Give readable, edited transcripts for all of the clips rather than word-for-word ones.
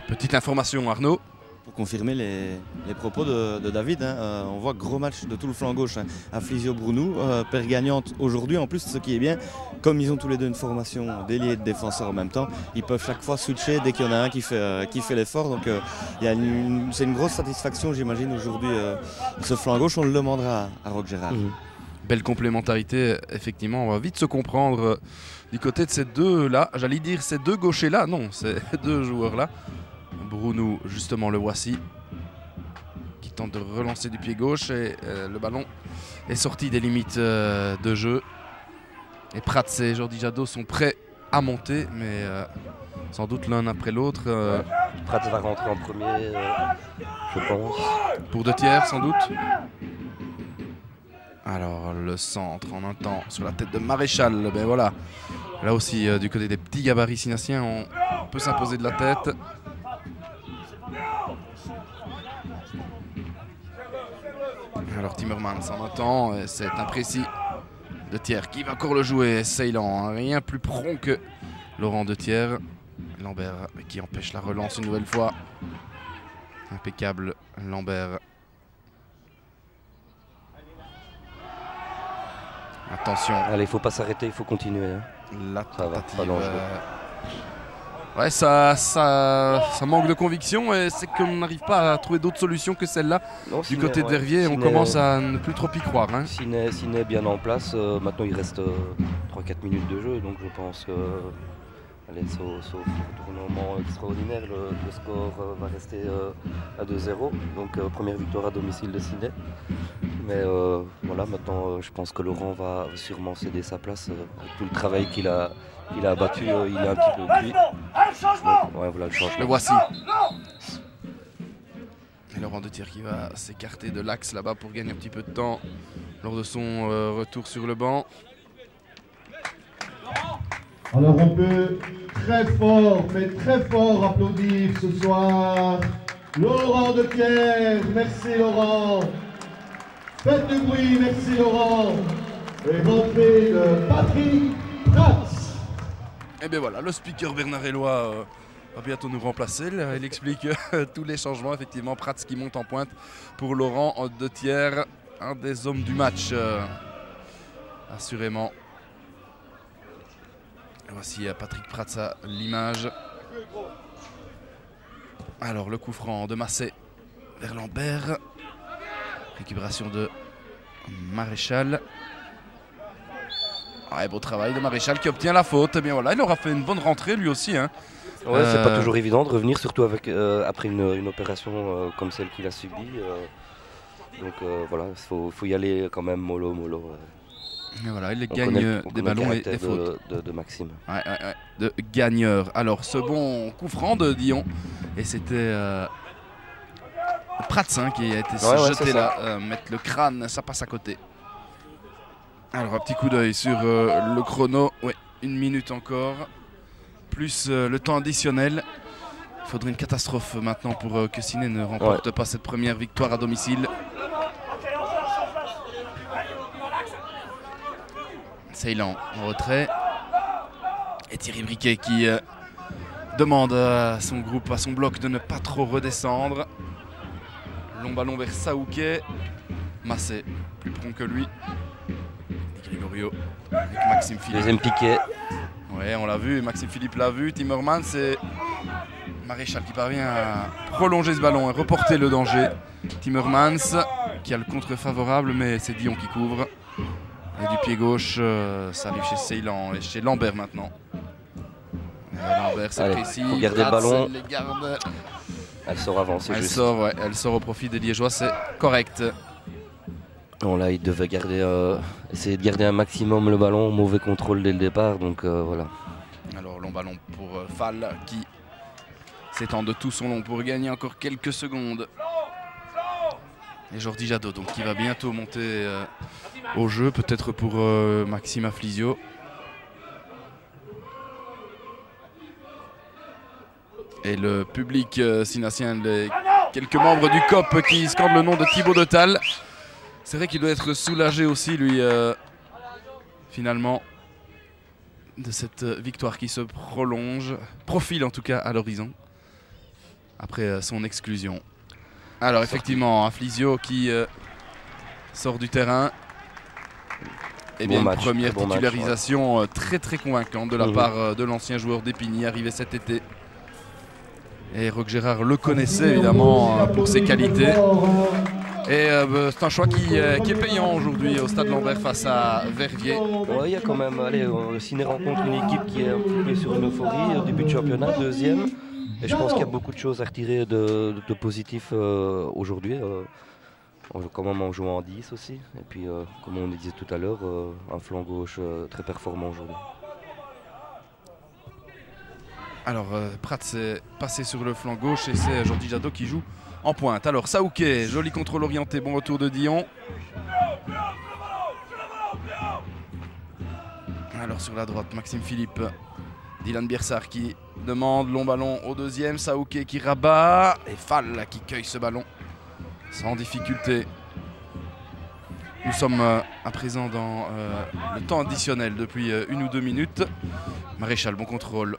Petite information Arnaud. Pour confirmer les propos de David, on voit gros match de tout le flanc gauche, à Flisio-Brounou, paire gagnante aujourd'hui. En plus, ce qui est bien, comme ils ont tous les deux une formation d'ailier et de défenseur en même temps, ils peuvent chaque fois switcher dès qu'il y en a un qui fait l'effort. Donc c'est une grosse satisfaction, j'imagine, aujourd'hui. Ce flanc gauche, on le demandera à Roch Gérard. Belle complémentarité, effectivement. On va vite se comprendre du côté de ces deux-là. J'allais dire ces deux gauchers-là. Non, ces deux joueurs-là. Brounou, justement, le voici, qui tente de relancer du pied gauche et le ballon est sorti des limites de jeu. Et Prats et Jordi Jadot sont prêts à monter, mais sans doute l'un après l'autre. Prats va rentrer en premier, je pense. Pour deux tiers, sans doute. Alors, le centre en un temps sur la tête de Maréchal. Ben voilà. Là aussi, du côté des petits gabarits sinassiens, on peut s'imposer de la tête. Alors Timmermans en un temps, c'est imprécis. De Thiers qui va encore le jouer, Ceylan, rien plus prompt que Laurent De Thiers. Lambert qui empêche la relance une nouvelle fois. Impeccable Lambert. Attention. Allez, il faut pas s'arrêter, il faut continuer. La tentative. Ouais, ça manque de conviction et c'est qu'on n'arrive pas à trouver d'autres solutions que celle-là. Du côté de Verviers, on commence à ne plus trop y croire. Ciné est bien en place. Maintenant, il reste 3-4 minutes de jeu. Donc, je pense que, sauf tournement extraordinaire, le score va rester à 2-0. Donc, première victoire à domicile de Ciné. Mais voilà, maintenant, je pense que Laurent va sûrement céder sa place avec tout le travail qu'il a abattu. Il est un petit peu cuit. Ouais, voilà le changement. Le voici. Et Laurent De Thiers qui va s'écarter de l'axe là-bas pour gagner un petit peu de temps lors de son retour sur le banc. Alors on peut très fort applaudir ce soir Laurent De Thiers. Merci Laurent. Faites du bruit, merci Laurent. Et rentrée de Patrick Prats. Et bien voilà, le speaker Bernard Eloi va bientôt nous remplacer. Il explique tous les changements. Effectivement, Prats qui monte en pointe pour Laurent De Thiers, un des hommes du match, assurément. Et voici Patrick Prats à l'image. Alors le coup franc de Massé vers Lambert. Récupération de Maréchal. Ouais, beau travail de Maréchal qui obtient la faute. Et bien voilà, il aura fait une bonne rentrée lui aussi. Ouais, c'est pas toujours évident de revenir, surtout avec, après une opération comme celle qu'il a subie. Donc voilà, il faut y aller quand même mollo. Et voilà, il gagne des ballons et des fautes. De Maxime. Ouais, de gagneur. Alors ce bon coup franc de Dion. Et c'était Prats qui a été jeté là. Mettre le crâne, ça passe à côté. Alors un petit coup d'œil sur le chrono. Ouais, 1 minute encore. Plus le temps additionnel. Il faudrait une catastrophe maintenant pour que Ciné ne remporte pas cette première victoire à domicile. Ceylan en retrait. Et Thierry Briquet qui demande à son groupe, à son bloc de ne pas trop redescendre. Long ballon vers Saouquet. Massé, plus prompt que lui. Et Gregorio avec Maxime Philippe. Deuxième piqué. Ouais, on l'a vu, Maxime Philippe l'a vu. Timmermans, c'est Maréchal qui parvient à prolonger ce ballon et reporter le danger. Timmermans qui a le contre favorable, mais c'est Dion qui couvre. Et du pied gauche, ça arrive chez Ceylan et chez Lambert maintenant. Lambert, c'est précis. Il faut garder le ballon. Les garde. Elle sort avant, c'est juste. Elle sort au profit des Liégeois, c'est correct. Bon, là, il devait essayer de garder un maximum le ballon. Mauvais contrôle dès le départ, donc voilà. Alors, long ballon pour Fall qui s'étend de tout son long pour gagner encore quelques secondes. Et Jordi Jadot donc, qui va bientôt monter au jeu, peut-être pour Maxime Afflisio. Et le public sinassien, quelques membres du COP qui scandent le nom de Thibaut de Tal. C'est vrai qu'il doit être soulagé aussi, lui, finalement, de cette victoire qui se profile en tout cas à l'horizon. après son exclusion. Alors effectivement, Aflisio qui sort du terrain. Et bien, match, une première bon titularisation très très convaincante de la part de l'ancien joueur d'Épigny arrivé cet été. Et Roch Gérard le connaissait évidemment pour ses qualités. Et c'est un choix qui est payant aujourd'hui au Stade Lambert face à Verviers. Ouais, il y a quand même, Ciné rencontre une équipe qui est un petit peu sur une euphorie au début de championnat, deuxième. Et je pense qu'il y a beaucoup de choses à retirer de positif aujourd'hui. Quand même en jouant en 10 aussi. Et puis, comme on le disait tout à l'heure, un flanc gauche très performant aujourd'hui. Alors, Pratt s'est passé sur le flanc gauche et c'est Jordi Jadot qui joue en pointe. Alors, Saouké, joli contrôle orienté, bon retour de Dion. Alors, sur la droite, Maxime Philippe. Dylan Biersard qui demande long ballon au deuxième. Saouké qui rabat. Et Fall qui cueille ce ballon sans difficulté. Nous sommes à présent dans le temps additionnel depuis 1 ou 2 minutes. Maréchal, bon contrôle.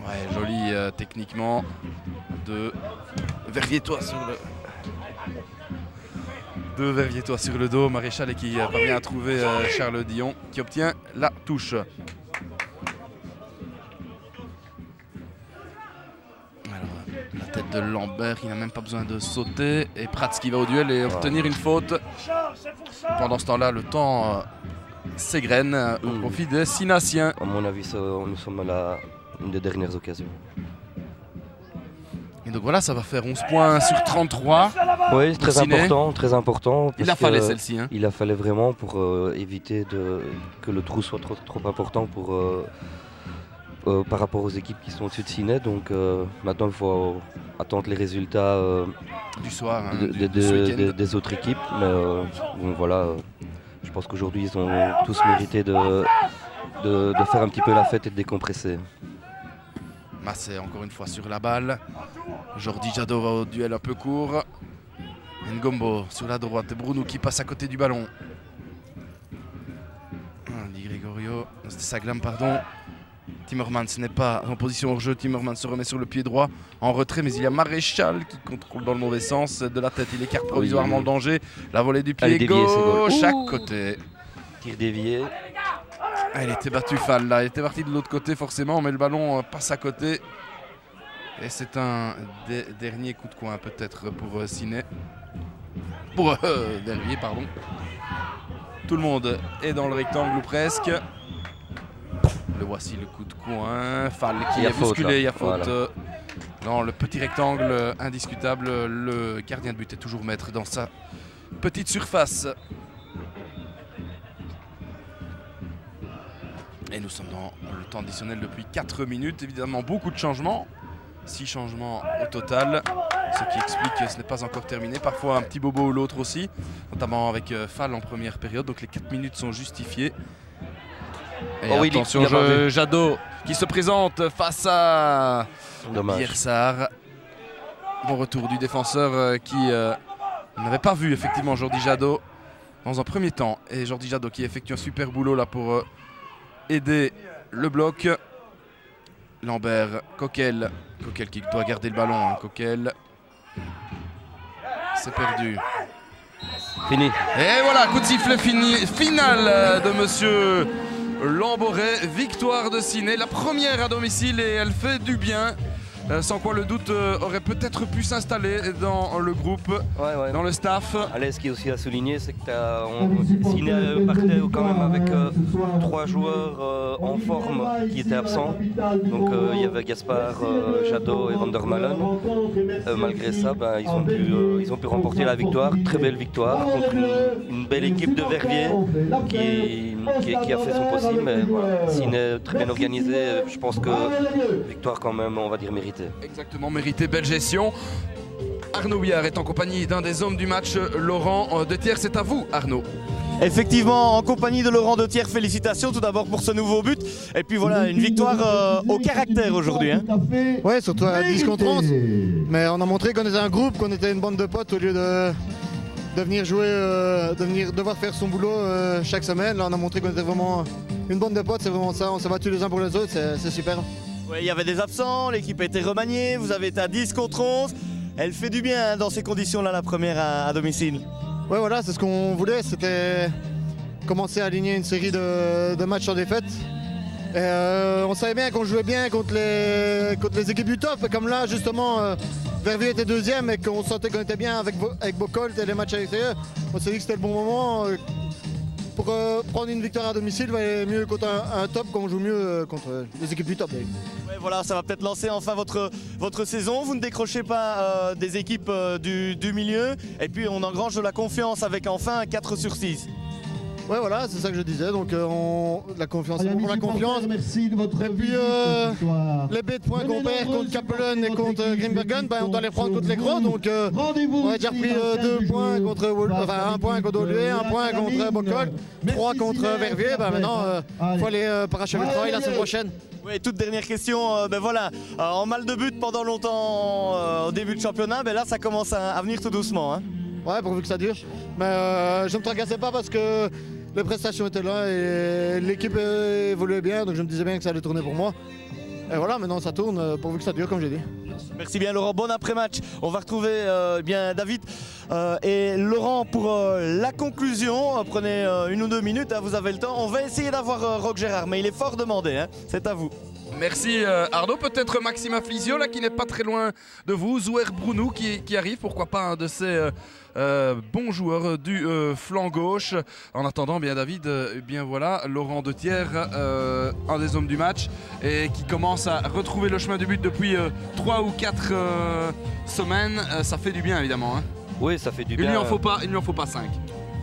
Ouais, joli techniquement de Verviétois sur le dos. Maréchal et qui parvient à trouver Charles Dion qui obtient la touche. La tête de Lambert qui n'a même pas besoin de sauter. Et Prats qui va au duel et obtenir une faute. Pendant ce temps-là, le temps s'égrène au profit des Sinassiens. À mon avis, nous sommes à une des dernières occasions. Et donc voilà, ça va faire 11 points sur 33. Oui, c'est très important. Il a fallu celle-ci. Hein. Il a fallu vraiment pour éviter que le trou soit trop important par rapport aux équipes qui sont au-dessus de Ciné. Donc maintenant, il faut attendre les résultats du soir, des autres équipes. Mais bon, voilà, je pense qu'aujourd'hui, ils ont tous mérité de faire un petit peu la fête et de décompresser. Massé encore une fois sur la balle. Jordi Jadot va au duel un peu court. Ngombo sur la droite. Bruno qui passe à côté du ballon. Di Gregorio. C'était Saglam, pardon. Timmermans n'est pas en position hors jeu. Timmermans se remet sur le pied droit en retrait, mais il y a Maréchal qui contrôle dans le mauvais sens. De la tête, il écarte provisoirement le danger. La volée du pied gauche, à côté. Tir dévié. Elle était battue Fall là, elle était partie de l'autre côté forcément, mais le ballon passe à côté. Et c'est un dernier coup de coin peut-être pour Ciné. Pour Verviers, pardon. Tout le monde est dans le rectangle ou presque. Le voici le coup de coin. Fall qui est bousculé, il y a faute. Voilà. Dans le petit rectangle indiscutable, le gardien de but est toujours maître dans sa petite surface. Et nous sommes dans le temps additionnel depuis 4 minutes. Évidemment, beaucoup de changements. 6 changements au total. Ce qui explique que ce n'est pas encore terminé. Parfois un petit bobo ou l'autre aussi. Notamment avec Fall en première période. Donc les 4 minutes sont justifiées. Et attention, Jadot qui se présente face à Biersard. Bon retour du défenseur qui n'avait pas vu effectivement Jordi Jadot dans un premier temps. Et Jordi Jadot qui effectue un super boulot là pour aider le bloc. Lambert, Coquel qui doit garder le ballon. Hein. Coquel, c'est perdu. Fini. Et voilà, coup de sifflet final de monsieur Lamboret. Victoire de Ciné, la première à domicile et elle fait du bien. Sans quoi le doute aurait peut-être pu s'installer dans le groupe, dans le staff. Allez, ce qui est aussi à souligner, c'est que Ciné partait quand même avec 3 joueurs en forme qui étaient absents. Donc il y avait Gaspard, Jadot et Van der Malen. Malgré ça, ils ont pu remporter la victoire, très belle victoire, contre une belle équipe de Verviers qui a fait son possible. Mais voilà, Ciné très bien organisé, je pense que victoire quand même, on va dire méritée. Exactement, mérité, belle gestion. Arnaud Biard est en compagnie d'un des hommes du match, Laurent Dethiers. C'est à vous, Arnaud. Effectivement, en compagnie de Laurent Dethiers, félicitations tout d'abord pour ce nouveau but. Et puis voilà, une victoire au caractère aujourd'hui. Hein. Ouais, surtout à 10 contre 11. Mais on a montré qu'on était un groupe, qu'on était une bande de potes au lieu de venir jouer, devoir faire son boulot chaque semaine. Là, on a montré qu'on était vraiment une bande de potes, c'est vraiment ça. On s'est battus les uns pour les autres, c'est super. Oui, il y avait des absents, l'équipe a été remaniée, vous avez été à 10 contre 11. Elle fait du bien dans ces conditions-là, la première à domicile. Ouais, voilà, c'est ce qu'on voulait, c'était commencer à aligner une série de matchs sans défaite. Et on savait bien qu'on jouait bien contre les équipes du top. Et comme là, justement, Verviers était deuxième et qu'on sentait qu'on était bien avec Bocholt et les matchs à l'extérieur, on s'est dit que c'était le bon moment. Pour prendre une victoire à domicile, il valait mieux contre un top qu'on joue mieux contre les équipes du top. Ouais, voilà, ça va peut-être lancer enfin votre saison. Vous ne décrochez pas des équipes du milieu. Et puis on engrange de la confiance avec enfin 4 sur 6. Ouais, voilà, c'est ça que je disais. Donc la confiance, on prend la confiance. Merci de votre Et puis les bêtes points qu'on perd contre Capellen et contre Grimbergen, on doit les prendre contre les gros. Donc on a déjà repris 2 points contre enfin 1 point contre Olivier, 1 point contre Bocholt, 3 contre Verviers. Maintenant, il faut aller parachever le travail la semaine prochaine. Oui, toute dernière question, voilà, en mal de but pendant longtemps au début de championnat, là ça commence à venir tout doucement. Hein. Ouais, pourvu que ça dure. Mais je ne me tracassais pas parce que les prestations étaient là et l'équipe évoluait bien, donc je me disais bien que ça allait tourner pour moi. Et voilà, maintenant ça tourne, pourvu que ça dure comme j'ai dit. Merci bien Laurent, bon après-match. On va retrouver bien David et Laurent pour la conclusion. Prenez 1 ou 2 minutes, hein, vous avez le temps. On va essayer d'avoir Roch Gérard, mais il est fort demandé, hein. C'est à vous. Merci Arnaud, peut-être Maxime Afflisio là qui n'est pas très loin de vous, Zouer Brounou qui arrive, pourquoi pas un de ces bons joueurs du flanc gauche. En attendant, bien David, bien voilà, Laurent Dethière, un des hommes du match et qui commence à retrouver le chemin du but depuis 3 ou 4 semaines, ça fait du bien évidemment. Hein. Oui, ça fait du bien. Il ne lui en faut pas 5.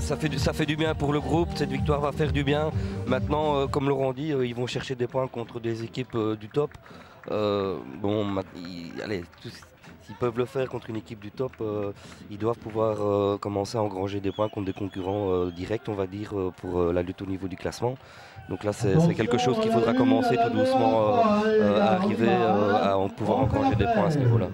Ça fait du bien pour le groupe, cette victoire va faire du bien. Maintenant, comme Laurent dit, ils vont chercher des points contre des équipes du top. Allez, s'ils peuvent le faire contre une équipe du top, ils doivent pouvoir commencer à engranger des points contre des concurrents directs, on va dire, pour la lutte au niveau du classement. Donc là, c'est quelque chose qu'il faudra commencer tout doucement à arriver à pouvoir engranger des points à ce niveau-là.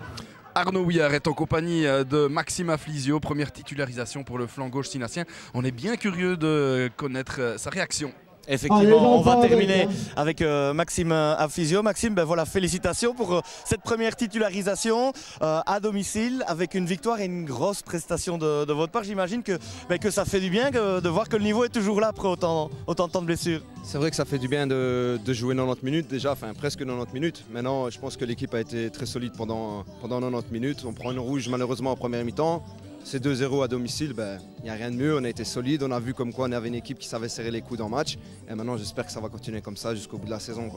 Arnaud Houillard est en compagnie de Maxime Afflisio, première titularisation pour le flanc gauche sinassien. On est bien curieux de connaître sa réaction. Effectivement, on va terminer avec Maxime Afflisio. Maxime, voilà, félicitations pour cette première titularisation à domicile avec une victoire et une grosse prestation de votre part. J'imagine que ça fait du bien de voir que le niveau est toujours là après autant de temps de blessures. C'est vrai que ça fait du bien de jouer 90 minutes déjà, enfin presque 90 minutes. Maintenant, je pense que l'équipe a été très solide pendant 90 minutes. On prend une rouge malheureusement en première mi-temps. C'est 2-0 à domicile, il n'y a rien de mieux, on a été solide, on a vu comme quoi on avait une équipe qui savait serrer les coudes en match. Et maintenant j'espère que ça va continuer comme ça jusqu'au bout de la saison.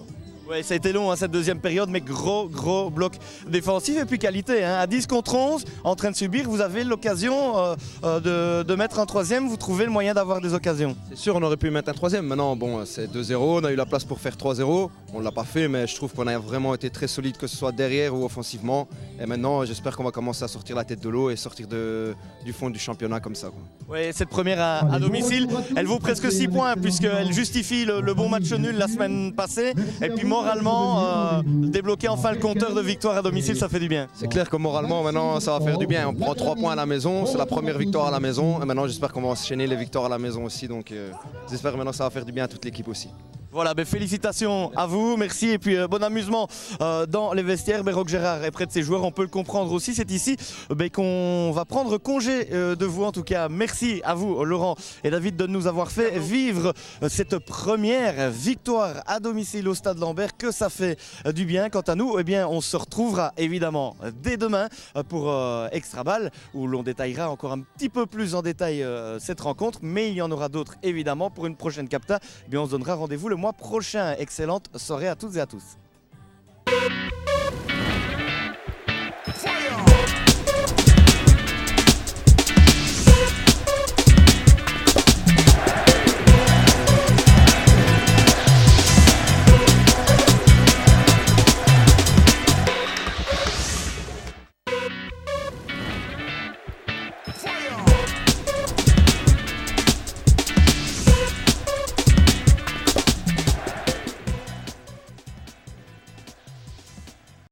Oui, ça a été long hein, cette deuxième période, mais gros bloc défensif et puis qualité. Hein. À 10 contre 11, en train de subir, vous avez l'occasion de mettre un troisième, vous trouvez le moyen d'avoir des occasions. C'est sûr, on aurait pu mettre un troisième, maintenant c'est 2-0, on a eu la place pour faire 3-0. On ne l'a pas fait, mais je trouve qu'on a vraiment été très solide, que ce soit derrière ou offensivement. Et maintenant, j'espère qu'on va commencer à sortir la tête de l'eau et sortir du fond du championnat comme ça. Oui, cette première à domicile, elle vaut presque 6 points puisqu'elle justifie le bon match nul la semaine passée. Et puis moralement, débloquer enfin le compteur de victoire à domicile, ça fait du bien. C'est clair que moralement, maintenant, ça va faire du bien. On prend 3 points à la maison, c'est la première victoire à la maison. Et maintenant, j'espère qu'on va enchaîner les victoires à la maison aussi. Donc j'espère que maintenant, ça va faire du bien à toute l'équipe aussi. Voilà, félicitations à vous, merci et puis bon amusement dans les vestiaires. Roch Gérard est près de ses joueurs, on peut le comprendre aussi. C'est ici qu'on va prendre congé de vous en tout cas. Merci à vous Laurent et David de nous avoir fait vivre cette première victoire à domicile au Stade Lambert. Que ça fait du bien. Quant à nous, on se retrouvera évidemment dès demain pour Extra Ball où l'on détaillera encore un petit peu plus en détail cette rencontre. Mais il y en aura d'autres évidemment pour une prochaine capta. On se donnera rendez-vous le mois prochain. Excellente soirée à toutes et à tous.